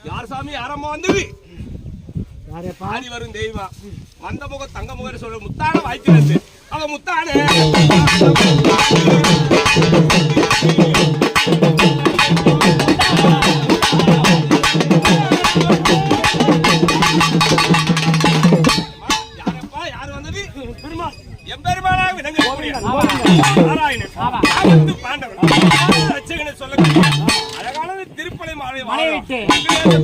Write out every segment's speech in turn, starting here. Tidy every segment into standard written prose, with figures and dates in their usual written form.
யார் சாமி யாரம்மா வந்தது? பாடி வரும் தெய்வம் வந்த முகம் தங்க முகம் சொல்ற முத்தான வாய்க்கிறது அவ முத்தானே யாரப்பா யார் வந்தது? பெருமாள் எம்பெருமானாக விளங்கக்கூடிய நாராயணன் பாண்டவன் ரட்சகனை சொல்லக்கூடிய அழகான திருப்பலை மாலை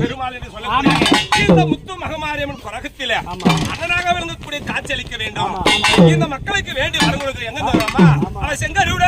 பெருமாள் என்று சொல்லக்கூடிய இந்த முத்து மகமாரியம்மன் குரகத்தில அண்ணனாக விளங்கக்கூடிய காட்சி அளிக்க வேண்டும். இந்த மக்களுக்கு வேண்டி வருகிறது எங்க வருவாமா அவன் செங்கருட